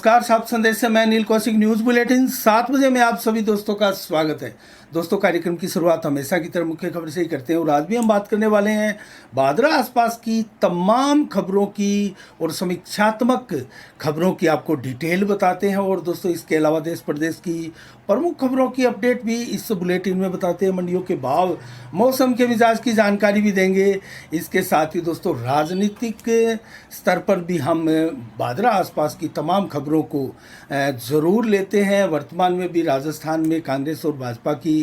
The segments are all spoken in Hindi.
नमस्कार, सात संदेश से मैं नील कौशिक। न्यूज़ बुलेटिन 7 बजे में आप सभी दोस्तों का स्वागत है। दोस्तों, कार्यक्रम की शुरुआत हमेशा की तरह मुख्य खबर से ही करते हैं और आज भी हम बात करने वाले हैं भादरा आसपास की तमाम खबरों की और समीक्षात्मक खबरों की आपको डिटेल बताते हैं। और दोस्तों, इसके अलावा देश प्रदेश की प्रमुख खबरों की अपडेट भी इस बुलेटिन में बताते हैं। मंडियों के भाव, मौसम के मिजाज की जानकारी भी देंगे। इसके साथ ही दोस्तों, राजनीतिक स्तर पर भी हम भादरा आसपास की तमाम खबरों को ज़रूर लेते हैं। वर्तमान में भी राजस्थान में कांग्रेस और भाजपा की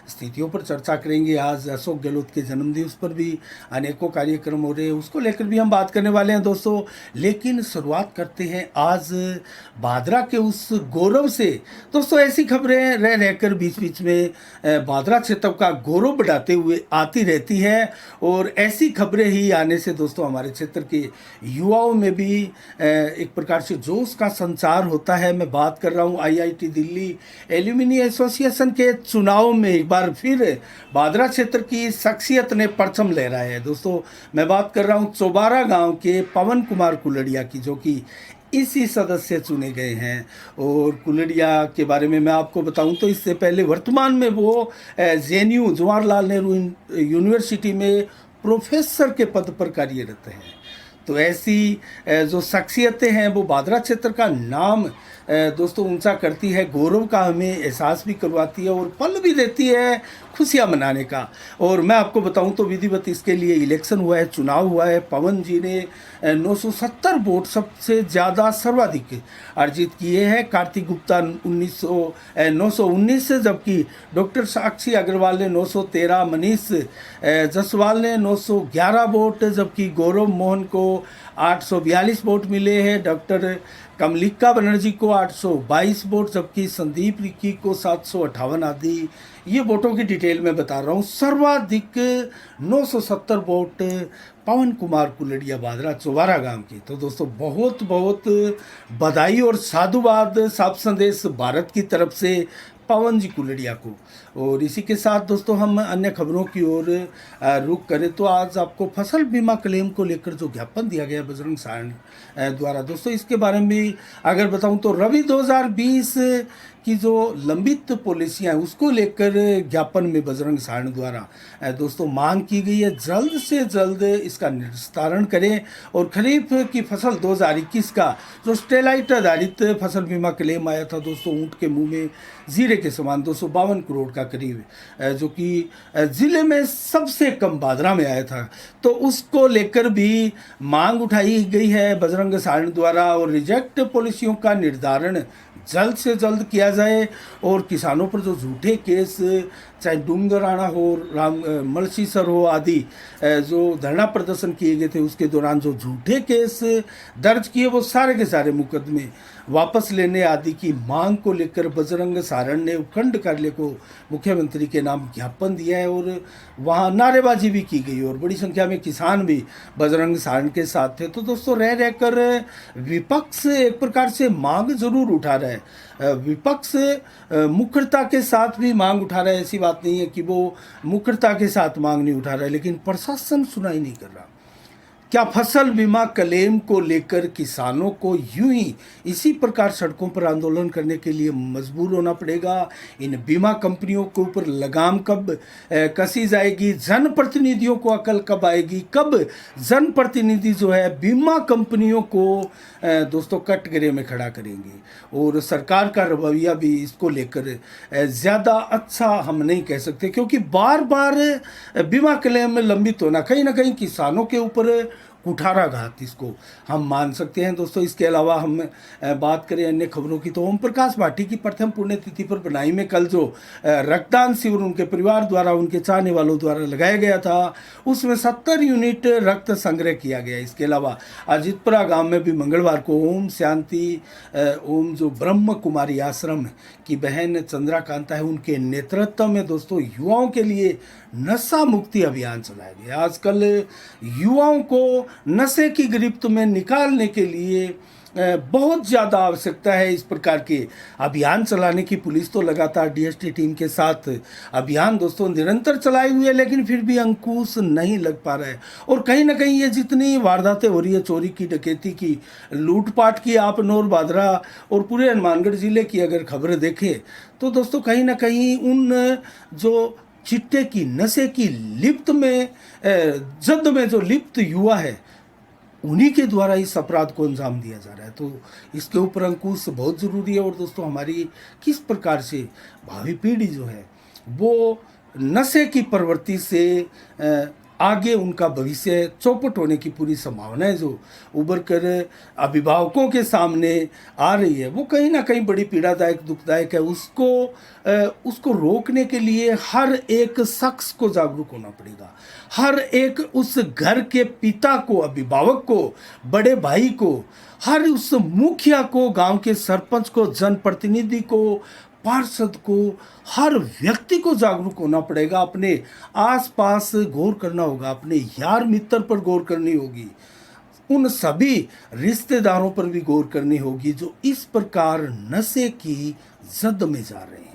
स्थितियों पर चर्चा करेंगे। आज अशोक गहलोत के जन्मदिवस पर भी अनेकों कार्यक्रम हो रहे हैं, उसको लेकर भी हम बात करने वाले हैं दोस्तों। लेकिन शुरुआत करते हैं आज भादरा के उस गौरव से। दोस्तों, ऐसी खबरें रह रहकर बीच बीच में भादरा क्षेत्र का गौरव बढ़ाते हुए आती रहती है और ऐसी खबरें ही आने से दोस्तों हमारे क्षेत्र के युवाओं में भी एक प्रकार से जोश का संचार होता है। मैं बात कर रहा हूँ आईआईटी दिल्ली एल्यूमिनी एसोसिएशन के चुनाव में एक बार फिर भादरा क्षेत्र की शख्सियत ने परचम लहराया है। दोस्तों, मैं बात कर रहा हूँ चौबारा गांव के पवन कुमार कुलड़िया की, जो कि इसी सदस्य चुने गए हैं। और कुलड़िया के बारे में मैं आपको बताऊं तो इससे पहले वर्तमान में वो जेएनयू जवाहरलाल नेहरू यूनिवर्सिटी में प्रोफेसर के पद पर कार्यरत हैं। तो ऐसी जो शख्सियतें हैं वो भादरा क्षेत्र का नाम दोस्तों ऊंचा करती है, गौरव का हमें एहसास भी करवाती है और पल भी देती है खुशियां मनाने का। और मैं आपको बताऊं तो विधिवत इसके लिए इलेक्शन हुआ है, चुनाव हुआ है। पवन जी ने 970 वोट सबसे ज़्यादा सर्वाधिक अर्जित किए हैं। कार्तिक गुप्ता 919 से, जबकि डॉक्टर साक्षी अग्रवाल ने 913, मनीष जसवाल ने 911 वोट, जबकि गौरव मोहन को 842 वोट मिले हैं। डॉक्टर कमलिका बनर्जी को 822 वोट, जबकि संदीप रिक्की को 758 आदि। ये वोटों की डिटेल में बता रहा हूँ। सर्वाधिक 970 वोट पवन कुमार कुलड़िया भादरा चौबारा गांव की। तो दोस्तों, बहुत बहुत बधाई और साधुवाद साफ संदेश भारत की तरफ से पवन जी कुलड़िया को। और इसी के साथ दोस्तों, हम अन्य खबरों की ओर रुख करें तो आज आपको फसल बीमा क्लेम को लेकर जो ज्ञापन दिया गया बजरंग सारण द्वारा, दोस्तों इसके बारे में भी अगर बताऊं तो रवि 2020 की जो लंबित पॉलिसियां हैं उसको लेकर ज्ञापन में बजरंग सारण द्वारा दोस्तों मांग की गई है, जल्द से जल्द इसका निस्तारण करें। और खरीफ की फसल 2021 का जो स्टेलाइट आधारित फसल बीमा क्लेम आया था दोस्तों, ऊँट के मुंह में जीरे के समान 252 करोड़ का करीब, जो कि ज़िले में सबसे कम भादरा में आया था, तो उसको लेकर भी मांग उठाई गई है बजरंग सारण द्वारा। और रिजेक्ट पॉलिसियों का निर्धारण जल्द से जल्द किया जाए और किसानों पर जो झूठे केस, चाहे डूंगराना हो, मलसीसर हो आदि, जो धरना प्रदर्शन किए गए थे उसके दौरान जो झूठे केस दर्ज किए, वो सारे के सारे मुकदमे वापस लेने आदि की मांग को लेकर बजरंग सारण ने उपखंड कार्यालय को मुख्यमंत्री के नाम ज्ञापन दिया है और वहाँ नारेबाजी भी की गई और बड़ी संख्या में किसान भी बजरंग सारण के साथ थे। तो दोस्तों, रह रहकर विपक्ष एक प्रकार से मांग जरूर उठा रहा है। विपक्ष मुखरता के साथ भी मांग उठा रहा है, ऐसी बात नहीं है कि वो मुखरता के साथ मांग नहीं उठा रहा है, लेकिन प्रशासन सुनाई नहीं कर रहा। क्या फसल बीमा क्लेम को लेकर किसानों को यूं ही इसी प्रकार सड़कों पर आंदोलन करने के लिए मजबूर होना पड़ेगा? इन बीमा कंपनियों के ऊपर लगाम कब कसी जाएगी? जनप्रतिनिधियों को अकल कब आएगी? कब जनप्रतिनिधि जो है बीमा कंपनियों को दोस्तों कटघरे में खड़ा करेंगे? और सरकार का रवैया भी इसको लेकर ज़्यादा अच्छा हम नहीं कह सकते, क्योंकि बार बार बीमा क्लेम में लंबित होना कहीं ना कहीं किसानों के ऊपर कुठाराघात इसको हम मान सकते हैं दोस्तों। इसके अलावा हम बात करें अन्य खबरों की तो ओम प्रकाश भाटी की प्रथम पुण्यतिथि पर बनाई में कल जो रक्तदान शिविर उनके परिवार द्वारा, उनके चाहने वालों द्वारा लगाया गया था, उसमें 70 यूनिट रक्त संग्रह किया गया। इसके अलावा अजितपुरा गांव में भी मंगलवार को ओम शांति ओम जो ब्रह्म कुमारी आश्रम की बहन चंद्राकांता है, उनके नेतृत्व में दोस्तों युवाओं के लिए नशा मुक्ति अभियान चलाया गया। आजकल युवाओं को नशे की गिरफ्त में निकालने के लिए बहुत ज़्यादा आवश्यकता है इस प्रकार के अभियान चलाने की। पुलिस तो लगातार डीएसटी टीम के साथ अभियान दोस्तों निरंतर चलाए हुए है, लेकिन फिर भी अंकुश नहीं लग पा रहा है। और कहीं ना कहीं ये जितनी वारदातें हो रही है, चोरी की, डकैती की, लूटपाट की, आप नौर बादरा और पूरे हनुमानगढ़ ज़िले की अगर खबरें देखें तो दोस्तों कहीं ना कहीं उन जो चिट्टे की, नशे की लिप्त में, जद में जो लिप्त युवा है, उन्हीं के द्वारा इस अपराध को अंजाम दिया जा रहा है। तो इसके ऊपर अंकुश बहुत ज़रूरी है। और दोस्तों हमारी किस प्रकार से भावी पीढ़ी जो है वो नशे की प्रवृत्ति से आगे उनका भविष्य चौपट होने की पूरी संभावनाएं जो उभर कर अभिभावकों के सामने आ रही है, वो कहीं ना कहीं बड़ी पीड़ादायक, दुखदायक है। उसको रोकने के लिए हर एक शख्स को जागरूक होना पड़ेगा। हर एक उस घर के पिता को, अभिभावक को, बड़े भाई को, हर उस मुखिया को, गांव के सरपंच को, जनप्रतिनिधि को, पार्षद को, हर व्यक्ति को जागरूक होना पड़ेगा। अपने आसपास गौर करना होगा, अपने यार मित्र पर गौर करनी होगी, उन सभी रिश्तेदारों पर भी गौर करनी होगी जो इस प्रकार नशे की जद में जा रहे हैं।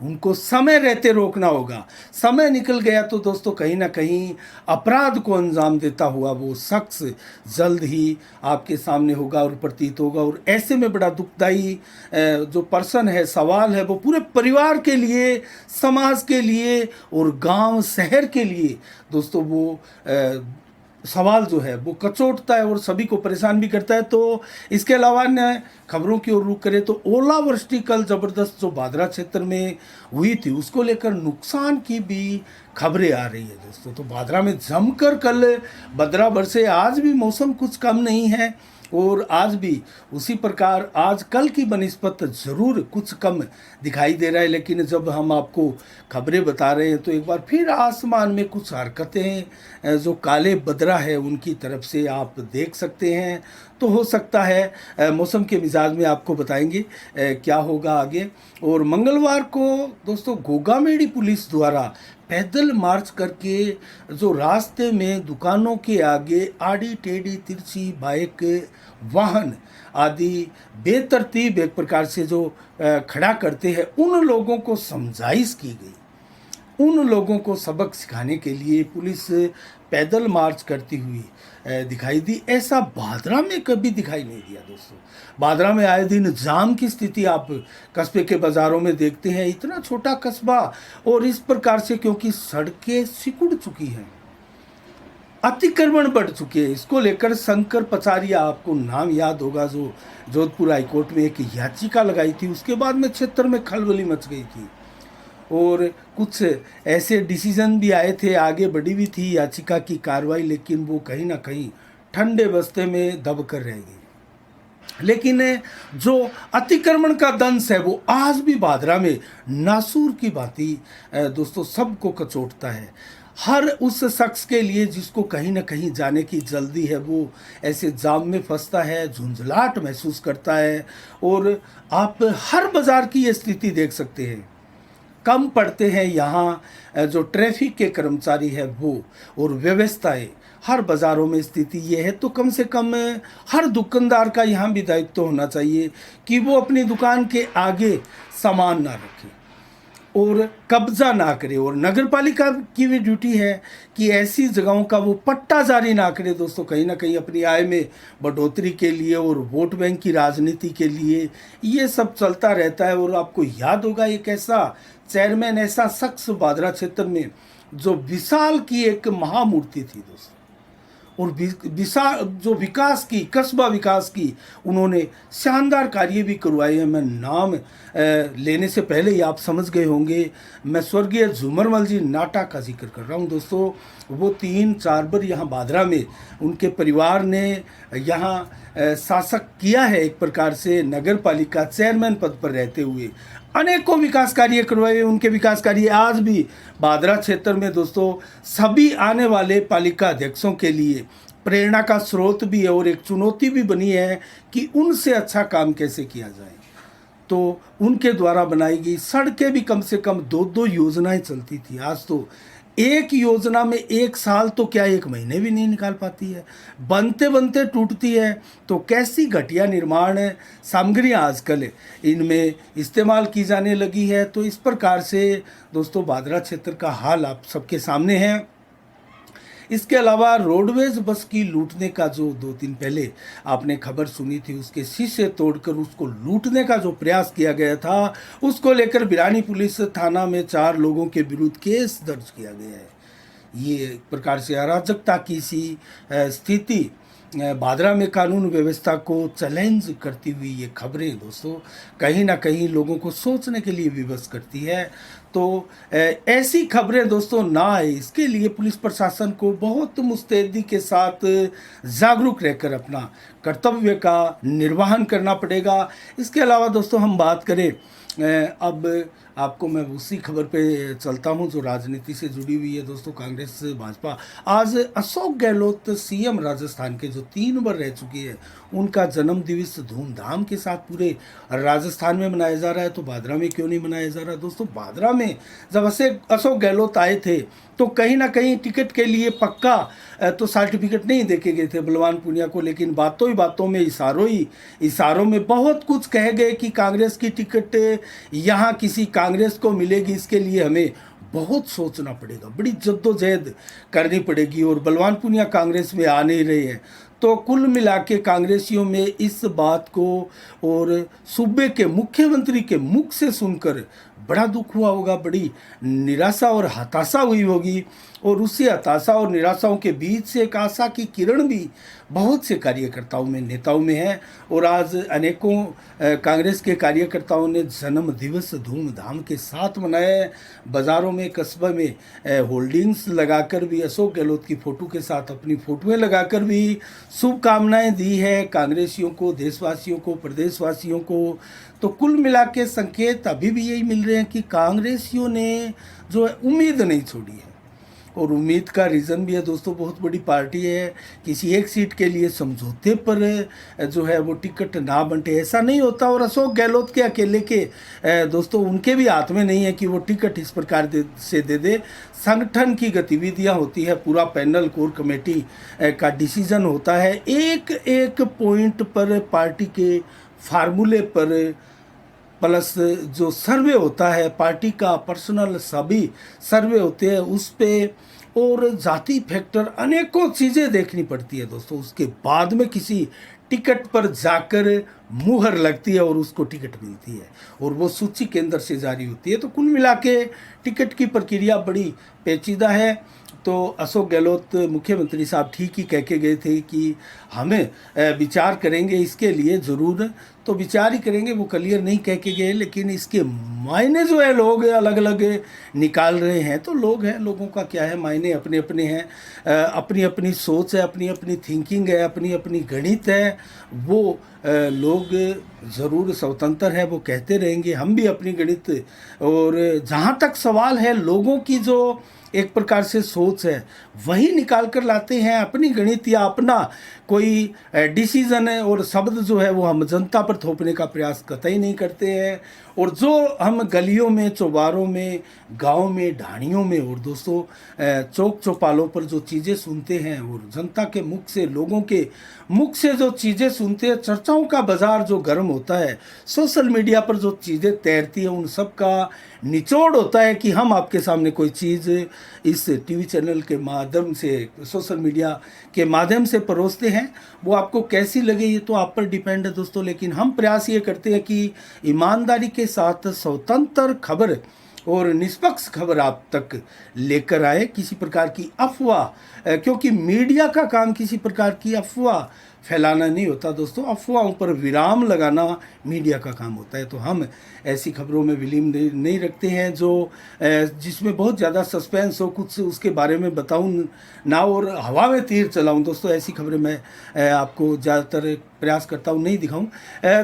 उनको समय रहते रोकना होगा। समय निकल गया तो दोस्तों कहीं ना कहीं अपराध को अंजाम देता हुआ वो शख्स जल्द ही आपके सामने होगा और प्रतीत होगा। और ऐसे में बड़ा दुखदाई जो पर्सन है, सवाल है, वो पूरे परिवार के लिए, समाज के लिए और गांव शहर के लिए दोस्तों वो सवाल जो है वो कचोटता है और सभी को परेशान भी करता है। तो इसके अलावा न खबरों की ओर रुख करें तो ओलावृष्टि कल ज़बरदस्त जो बादरा क्षेत्र में हुई थी, उसको लेकर नुकसान की भी खबरें आ रही है दोस्तों। तो बादरा में जमकर कल बदरा बरसे। आज भी मौसम कुछ कम नहीं है और आज भी उसी प्रकार आज कल की बनिस्बत ज़रूर कुछ कम दिखाई दे रहा है। लेकिन जब हम आपको खबरें बता रहे हैं तो एक बार फिर आसमान में कुछ हरकतें जो काले बदरा है उनकी तरफ से आप देख सकते हैं। तो हो सकता है मौसम के मिजाज में आपको बताएंगे क्या होगा आगे। और मंगलवार को दोस्तों गोगामेड़ी पुलिस द्वारा पैदल मार्च करके जो रास्ते में दुकानों के आगे आड़ी टेढ़ी तिरछी बाइक, वाहन आदि बेतरतीब एक प्रकार से जो खड़ा करते हैं, उन लोगों को समझाइश की गई। उन लोगों को सबक सिखाने के लिए पुलिस पैदल मार्च करती हुई दिखाई दी। ऐसा बादरा में कभी दिखाई नहीं दिया दोस्तों। बादरा में आए दिन जाम की स्थिति आप कस्बे के बाज़ारों में देखते हैं। इतना छोटा कस्बा और इस प्रकार से, क्योंकि सड़कें सिकुड़ चुकी हैं, अतिक्रमण बढ़ चुके हैं। इसको लेकर शंकर पचारिया, आपको नाम याद होगा, जो जोधपुर हाईकोर्ट में एक याचिका लगाई थी। उसके बाद में क्षेत्र में खलबली मच गई थी और कुछ ऐसे डिसीजन भी आए थे, आगे बढ़ी भी थी याचिका की कार्रवाई, लेकिन वो कहीं ना कहीं ठंडे बस्ते में दब कर रह गई। लेकिन जो अतिक्रमण का दंश है वो आज भी बादरा में नासूर की भांति दोस्तों सबको कचोटता है। हर उस शख्स के लिए जिसको कहीं ना कहीं जाने की जल्दी है, वो ऐसे जाम में फंसता है, झुंझलाहट महसूस करता है। और आप हर बाज़ार की ये स्थिति देख सकते हैं। कम पड़ते हैं यहाँ जो ट्रैफिक के कर्मचारी है वो, और व्यवस्थाएं हर बाज़ारों में स्थिति ये है। तो कम से कम हर दुकानदार का यहाँ भी दायित्व होना चाहिए कि वो अपनी दुकान के आगे सामान ना रखे और कब्जा ना करे। और नगर पालिका की भी ड्यूटी है कि ऐसी जगहों का वो पट्टा जारी ना करे दोस्तों, कहीं ना कहीं अपनी आय में बढ़ोतरी के लिए और वोट बैंक की राजनीति के लिए ये सब चलता रहता है। और आपको याद होगा एक ऐसा चेयरमैन, ऐसा शख्स बादरा क्षेत्र में जो विशाल की एक महामूर्ति थी दोस्तों, और विशाल जो विकास की, कस्बा विकास की उन्होंने शानदार कार्य भी करवाए हैं। मैं नाम लेने से ही आप समझ गए होंगे, मैं स्वर्गीय झूमरमल जी नाटा का जिक्र कर रहा हूं दोस्तों। वो 3-4 बार यहाँ बादरा में उनके परिवार ने यहाँ शासक किया है, एक प्रकार से नगर पालिका चेयरमैन पद पर रहते हुए अनेकों विकास कार्य करवाए। उनके विकास कार्य आज भी बादरा क्षेत्र में दोस्तों सभी आने वाले पालिका अध्यक्षों के लिए प्रेरणा का स्रोत भी है और एक चुनौती भी बनी है कि उनसे अच्छा काम कैसे किया जाए। तो उनके द्वारा बनाई गई सड़कें भी कम से कम 2-2 योजनाएं चलती थी, आज तो एक योजना में 1 साल तो क्या 1 महीने भी नहीं निकाल पाती है, बनते बनते टूटती है। तो कैसी घटिया निर्माण सामग्रियाँ आजकल इनमें इस्तेमाल की जाने लगी है। तो इस प्रकार से दोस्तों भादरा क्षेत्र का हाल आप सबके सामने है। इसके अलावा रोडवेज बस की लूटने का जो 2 दिन पहले आपने खबर सुनी थी, उसके शीशे तोड़कर उसको लूटने का जो प्रयास किया गया था, उसको लेकर बिरानी पुलिस थाना में 4 लोगों के विरुद्ध केस दर्ज किया गया है। ये एक प्रकार से अराजकता की सी स्थिति भादरा में कानून व्यवस्था को चैलेंज करती हुई ये खबरें दोस्तों कहीं ना कहीं लोगों को सोचने के लिए विवश करती है। तो ऐसी खबरें दोस्तों ना आए, इसके लिए पुलिस प्रशासन को बहुत मुस्तैदी के साथ जागरूक रहकर अपना कर्तव्य का निर्वहन करना पड़ेगा। इसके अलावा दोस्तों हम बात करें, अब आपको मैं उसी खबर पे चलता हूं जो राजनीति से जुड़ी हुई है दोस्तों, कांग्रेस भाजपा। आज अशोक गहलोत सीएम राजस्थान के जो 3 बार रह चुके हैं, उनका जन्म दिवस धूमधाम के साथ पूरे राजस्थान में मनाया जा रहा है। तो भादरा में क्यों नहीं मनाया जा रहा दोस्तों? भादरा में जब अशोक गहलोत आए थे तो कहीं ना कहीं टिकट के लिए पक्का तो सर्टिफिकेट नहीं देके गए थे बलवान पुनिया को, लेकिन बातों ही बातों में इशारों में बहुत कुछ कह गए कि कांग्रेस की टिकट यहाँ किसी कांग्रेस को मिलेगी, इसके लिए हमें बहुत सोचना पड़ेगा, बड़ी जद्दोजहद करनी पड़ेगी। और बलवान पुनिया कांग्रेस में आ नहीं रहे हैं। तो कुल मिला के कांग्रेसियों में इस बात को और सूबे के मुख्यमंत्री के मुख से सुनकर बड़ा दुख हुआ होगा, बड़ी निराशा और हताशा हुई होगी। और उसी हताशा और निराशाओं के बीच से एक आशा की किरण भी बहुत से कार्यकर्ताओं में, नेताओं में है। और आज अनेकों कांग्रेस के कार्यकर्ताओं ने जन्म दिवस धूमधाम के साथ मनाया है। बाज़ारों में, कस्बे में होल्डिंग्स लगाकर भी अशोक गहलोत की फ़ोटो के साथ अपनी फ़ोटोएँ लगाकर भी शुभकामनाएँ दी है कांग्रेसियों को, देशवासियों को, प्रदेशवासियों को। तो कुल मिला के संकेत अभी भी यही मिल रहे हैं कि कांग्रेसियों ने जो है उम्मीद नहीं छोड़ी है। और उम्मीद का रीज़न भी है दोस्तों, बहुत बड़ी पार्टी है, किसी एक सीट के लिए समझौते पर जो है वो टिकट ना बंटे, ऐसा नहीं होता। और अशोक गहलोत के अकेले के दोस्तों उनके भी हाथ में नहीं है कि वो टिकट इस प्रकार से दे दे। संगठन की गतिविधियां होती है, पूरा पैनल कोर कमेटी का डिसीजन होता है, एक एक पॉइंट पर पार्टी के फार्मूले पर, प्लस जो सर्वे होता है पार्टी का, पर्सनल सभी सर्वे होते हैं उस पे, और जाति फैक्टर, अनेकों चीज़ें देखनी पड़ती है दोस्तों। उसके बाद में किसी टिकट पर जाकर मुहर लगती है और उसको टिकट मिलती है, और वो सूची केंद्र से जारी होती है। तो कुल मिला के टिकट की प्रक्रिया बड़ी पेचीदा है। तो अशोक गहलोत मुख्यमंत्री साहब ठीक ही कह के गए थे कि हमें विचार करेंगे इसके लिए ज़रूर, तो विचार ही करेंगे, वो क्लियर नहीं कह के गए। लेकिन इसके मायने जो है लोग अलग अलग निकाल रहे हैं। तो लोग हैं, लोगों का क्या है, मायने अपने अपने हैं, अपनी अपनी सोच है, अपनी अपनी थिंकिंग है, अपनी अपनी गणित है। वो लोग ज़रूर स्वतंत्र है, वो कहते रहेंगे, हम भी अपनी गणित। और जहाँ तक सवाल है लोगों की जो एक प्रकार से सोच है वही निकाल कर लाते हैं, अपनी गणित या अपना कोई डिसीजन है, और शब्द जो है वो हम जनता पर थोपने का प्रयास कतई नहीं करते हैं। और जो हम गलियों में, चौबारों में, गांव में, ढाणियों में और दोस्तों चौक चौपालों पर जो चीज़ें सुनते हैं और जनता के मुख से, लोगों के मुख से जो चीज़ें सुनते हैं, चर्चाओं का बाजार जो गर्म होता है, सोशल मीडिया पर जो चीज़ें तैरती हैं, उन सब का निचोड़ होता है कि हम आपके सामने कोई चीज़ इस टीवी चैनल के माध्यम से, सोशल मीडिया के माध्यम से परोसते हैं। वो आपको कैसी लगे ये तो आप पर डिपेंड है दोस्तों। लेकिन हम प्रयास ये करते हैं कि ईमानदारी के साथ स्वतंत्र खबर और निष्पक्ष खबर आप तक लेकर आए, किसी प्रकार की अफवाह, क्योंकि मीडिया का काम किसी प्रकार की अफवाह फैलाना नहीं होता दोस्तों, अफवाहों पर विराम लगाना मीडिया का काम होता है। तो हम ऐसी खबरों में विलीन नहीं रखते हैं जो जिसमें बहुत ज़्यादा सस्पेंस हो, कुछ उसके बारे में बताऊं ना और हवा में तीर चलाऊं दोस्तों। ऐसी खबरें मैं आपको ज़्यादातर प्रयास करता हूँ नहीं दिखाऊं।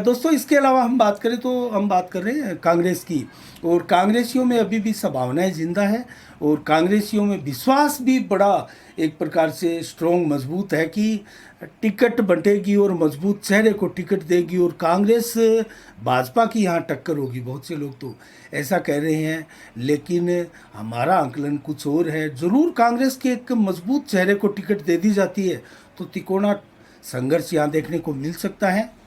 दोस्तों इसके अलावा हम बात करें तो हम बात कर रहे हैं कांग्रेस की, और कांग्रेसियों में अभी भी संभावनाएं जिंदा है और कांग्रेसियों में विश्वास भी बड़ा एक प्रकार से स्ट्रॉन्ग मजबूत है कि टिकट बंटेगी और मजबूत चेहरे को टिकट देगी और कांग्रेस भाजपा की यहाँ टक्कर होगी। बहुत से लोग तो ऐसा कह रहे हैं, लेकिन हमारा आंकलन कुछ और है। ज़रूर कांग्रेस के एक मजबूत चेहरे को टिकट दे दी जाती है तो तिकोना संघर्ष यहाँ देखने को मिल सकता है,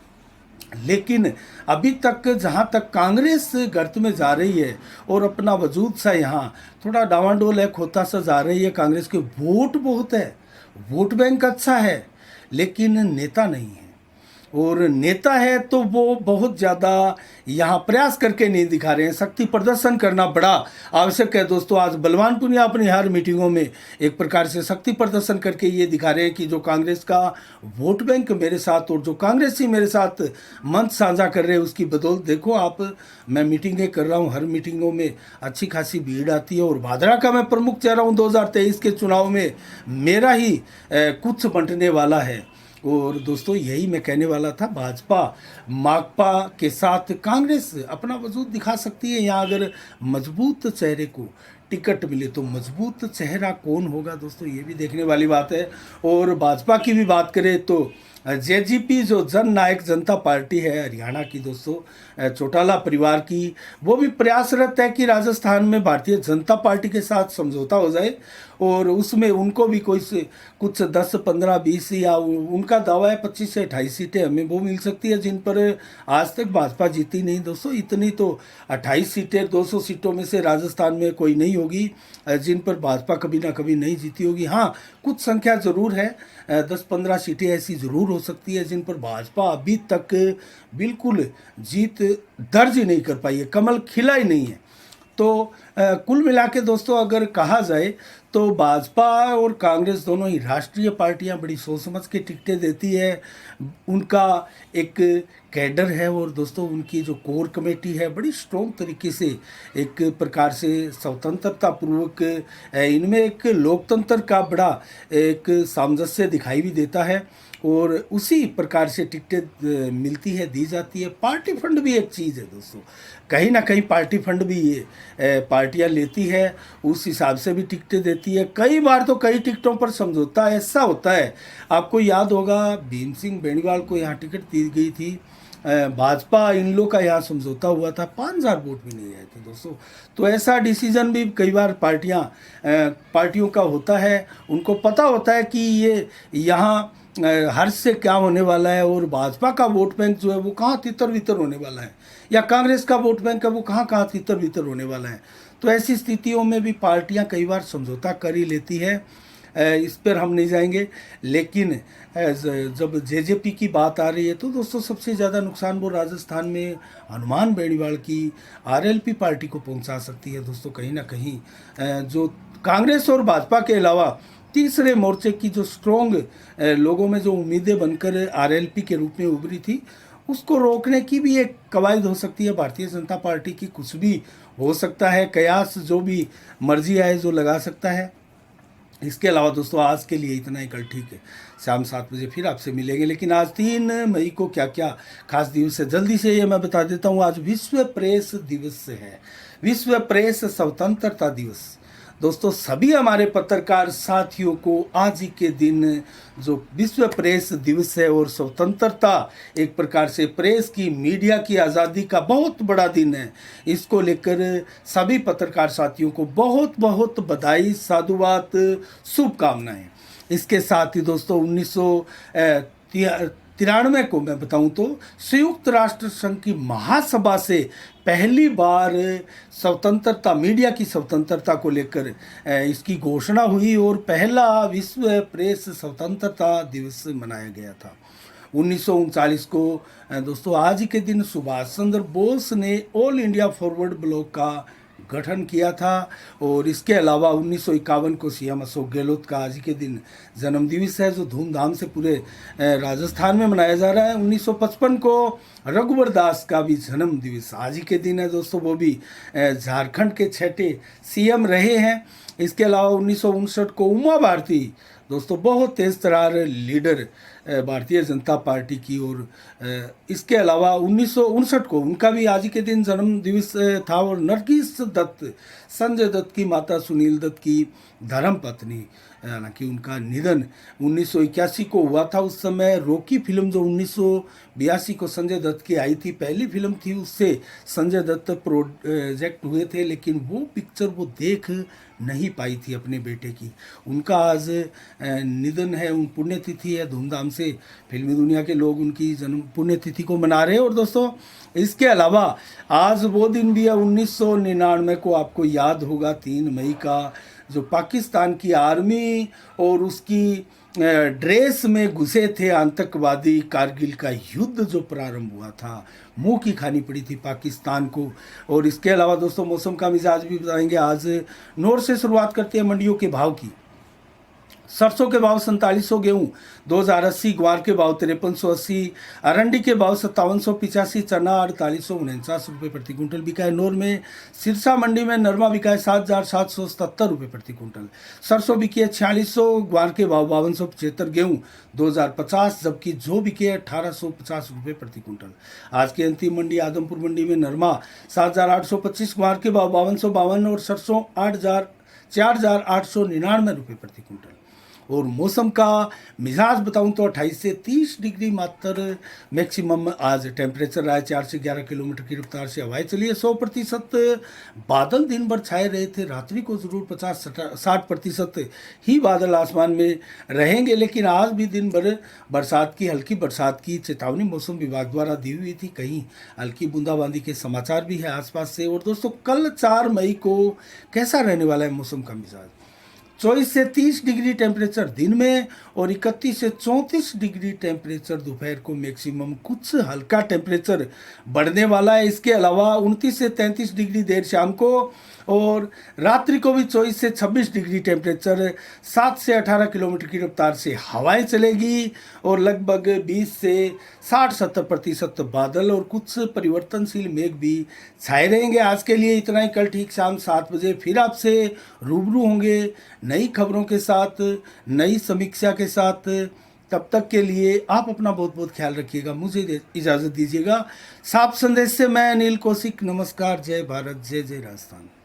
लेकिन अभी तक जहाँ तक कांग्रेस गर्त में जा रही है और अपना वजूद सा यहाँ थोड़ा डावाडोल है, खोता सा जा रही है। कांग्रेस के वोट बहुत है, वोट बैंक अच्छा है, लेकिन नेता नहीं है। और नेता है तो वो बहुत ज़्यादा यहाँ प्रयास करके नहीं दिखा रहे हैं। शक्ति प्रदर्शन करना बड़ा आवश्यक है दोस्तों। आज बलवान पुनिया अपनी हर मीटिंगों में एक प्रकार से शक्ति प्रदर्शन करके ये दिखा रहे हैं कि जो कांग्रेस का वोट बैंक मेरे साथ और जो कांग्रेसी मेरे साथ मंच साझा कर रहे हैं उसकी बदौलत देखो आप, मैं मीटिंगें कर रहा हूँ, हर मीटिंगों में अच्छी खासी भीड़ आती है और भादरा का मैं प्रमुख चेहरा हूँ। 2023 के चुनाव में मेरा ही कुछ बंटने वाला है। और दोस्तों यही मैं कहने वाला था, भाजपा माकपा के साथ कांग्रेस अपना वजूद दिखा सकती है। यहाँ अगर मजबूत चेहरे को टिकट मिले तो मजबूत चेहरा कौन होगा दोस्तों, ये भी देखने वाली बात है। और भाजपा की भी बात करें तो जेजीपी जो जन नायक जनता पार्टी है हरियाणा की दोस्तों, चौटाला परिवार की, वो भी प्रयासरत है कि राजस्थान में भारतीय जनता पार्टी के साथ समझौता हो जाए और उसमें उनको भी कुछ 10, 15, 20 या उनका दावा है 25 से 28 सीटें हमें वो मिल सकती है, जिन पर आज तक भाजपा जीती नहीं दोस्तों। इतनी तो 28 सीटें 200 सीटों में से राजस्थान में कोई नहीं होगी जिन पर भाजपा कभी ना कभी नहीं जीती होगी। हाँ, कुछ संख्या ज़रूर है, 10-15 सीटें ऐसी ज़रूर हो सकती है जिन पर भाजपा अभी तक बिल्कुल जीत दर्ज ही नहीं कर पाई है, कमल खिला ही नहीं है। तो कुल मिला के दोस्तों अगर कहा जाए तो भाजपा और कांग्रेस दोनों ही राष्ट्रीय पार्टियां बड़ी सोच समझ के टिकटें देती है। उनका एक कैडर है और दोस्तों उनकी जो कोर कमेटी है बड़ी स्ट्रॉन्ग तरीके से एक प्रकार से स्वतंत्रता पूर्वक, इनमें एक लोकतंत्र का बड़ा एक सामंजस्य दिखाई भी देता है और उसी प्रकार से टिकटें मिलती है, दी जाती है। पार्टी फंड भी एक चीज़ है दोस्तों, कहीं ना कहीं पार्टी फंड भी ये पार्टियां लेती है, उस हिसाब से भी टिकटें देती है। कई बार तो कई टिकटों पर समझौता ऐसा होता है, आपको याद होगा भीम सिंह बेनीवाल को यहाँ टिकट दी गई थी, भाजपा इन लोग का यहाँ समझौता हुआ था, 5000 वोट भी नहीं आए थे दोस्तों। तो ऐसा डिसीजन भी कई बार पार्टियों का होता है, उनको पता होता है कि ये यहाँ हर्ष से क्या होने वाला है और भाजपा का वोट बैंक जो है वो कहाँ तितर बितर होने वाला है, या कांग्रेस का वोट बैंक है वो कहाँ तितर बितर होने वाला है। तो ऐसी स्थितियों में भी पार्टियां कई बार समझौता कर ही लेती है, इस पर हम नहीं जाएंगे। लेकिन जब जेजेपी की बात आ रही है तो दोस्तों सबसे ज़्यादा नुकसान वो राजस्थान में हनुमान बेनीवाल की आरएलपी पार्टी को पहुंचा सकती है दोस्तों। कहीं ना कहीं जो कांग्रेस और भाजपा के अलावा तीसरे मोर्चे की जो स्ट्रॉन्ग लोगों में जो उम्मीदें बनकर आरएलपी के रूप में उभरी थी, उसको रोकने की भी एक कवायद हो सकती है भारतीय जनता पार्टी की। कुछ भी हो सकता है, कयास जो भी मर्जी आए जो लगा सकता है। इसके अलावा दोस्तों आज के लिए इतना ही, कल ठीक है शाम 7 बजे फिर आपसे मिलेंगे। लेकिन आज 3 मई को क्या क्या खास दिवस है जल्दी से ये मैं बता देता हूँ। आज विश्व प्रेस दिवस है, विश्व प्रेस स्वतंत्रता दिवस। दोस्तों सभी हमारे पत्रकार साथियों को आज ही के दिन जो विश्व प्रेस दिवस है और स्वतंत्रता एक प्रकार से प्रेस की, मीडिया की आज़ादी का बहुत बड़ा दिन है, इसको लेकर सभी पत्रकार साथियों को बहुत बहुत बधाई, साधुवाद, शुभकामनाएं। इसके साथ ही दोस्तों 1993 को मैं बताऊं तो संयुक्त राष्ट्र संघ की महासभा से पहली बार स्वतंत्रता, मीडिया की स्वतंत्रता को लेकर इसकी घोषणा हुई और पहला विश्व प्रेस स्वतंत्रता दिवस मनाया गया था 1939 को। दोस्तों आज के दिन सुभाष चंद्र बोस ने ऑल इंडिया फॉरवर्ड ब्लॉक का गठन किया था और इसके अलावा 1951 को सीएम अशोक गहलोत का आज के दिन जन्म दिवस है जो धूमधाम से पूरे राजस्थान में मनाया जा रहा है। 1955 को रघुवर दास का भी जन्म दिवस आज के दिन है दोस्तों, वो भी झारखंड के 6ठे सीएम रहे हैं। इसके अलावा 1959 को उमा भारती दोस्तों बहुत तेज तरार लीडर भारतीय जनता पार्टी की। और इसके अलावा 1959 को उनका भी आज ही के दिन जन्म दिवस था। और नरगिस दत्त, संजय दत्त की माता, सुनील दत्त की धर्म पत्नी, हालांकि उनका निधन 1981 को हुआ था। उस समय रॉकी फिल्म जो 1982 को संजय दत्त की आई थी, पहली फिल्म थी, उससे संजय दत्त प्रोजेक्ट हुए थे, लेकिन वो पिक्चर वो देख नहीं पाई थी अपने बेटे की। उनका आज निधन है, उन पुण्यतिथि है, धूमधाम से फिल्मी दुनिया के लोग उनकी जन्म पुण्यतिथि को मना रहे हैं। और दोस्तों इसके अलावा आज वो दिन भी है 1999 को, आपको याद होगा 3 मई का, जो पाकिस्तान की आर्मी और उसकी ड्रेस में घुसे थे आतंकवादी, कारगिल का युद्ध जो प्रारंभ हुआ था, मुंह की खानी पड़ी थी पाकिस्तान को। और इसके अलावा दोस्तों मौसम का मिजाज भी बताएंगे। आज नोर से शुरुआत करते हैं मंडियों के भाव की। सरसों के भाव 4700, गेहूँ 2080, ग्वार के भाव 5380, अरंडी के भाव 5785, चना 4849 रुपये प्रति कुंटल बिका है। नोर में सिरसा मंडी में नरमा बिका है 7777 रुपये प्रति कुंटल। सरसों बिकी है 4600, ग्वार के भाव 5275, गेहूँ 2050, जबकि जो बिके 1850 रुपये प्रति कुंटल। आज की अंतिम मंडी आदमपुर मंडी में नरमा 7825, ग्वार के भाव 5252 और सरसों 4899 रुपये प्रति कुंटल। और मौसम का मिजाज बताऊं तो 28 से 30 डिग्री मात्र मैक्सिमम आज टेम्परेचर रहा है। 4 से 11 किलोमीटर की रफ्तार से हवाएं चली है। 100% बादल दिन भर छाए रहे थे, रात्रि को जरूर 50-60% ही बादल आसमान में रहेंगे, लेकिन आज भी दिन भर बरसात की, हल्की बरसात की चेतावनी मौसम विभाग द्वारा दी हुई थी। कहीं हल्की बूंदाबांदी के समाचार भी है आसपास से। और दोस्तों कल 4 मई को कैसा रहने वाला है मौसम का मिजाज? 24 से 30 डिग्री टेम्परेचर दिन में और 31 से 34 डिग्री टेम्परेचर दोपहर को मैक्सिमम। कुछ हल्का टेम्परेचर बढ़ने वाला है। इसके अलावा 29 से 33 डिग्री देर शाम को और रात्रि को भी 24 से 26 डिग्री टेम्परेचर। 7 से 18 किलोमीटर की रफ्तार से हवाएं चलेगी और लगभग 20 से 60-70% बादल और कुछ परिवर्तनशील मेघ भी छाए रहेंगे। आज के लिए इतना ही। कल ठीक शाम 7 बजे फिर आपसे रूबरू होंगे नई खबरों के साथ, नई समीक्षा के साथ। तब तक के लिए आप अपना बहुत बहुत ख्याल रखिएगा। मुझे इजाज़त दीजिएगा। साफ संदेश से मैं अनिल कौशिक। नमस्कार। जय भारत, जय जय राजस्थान।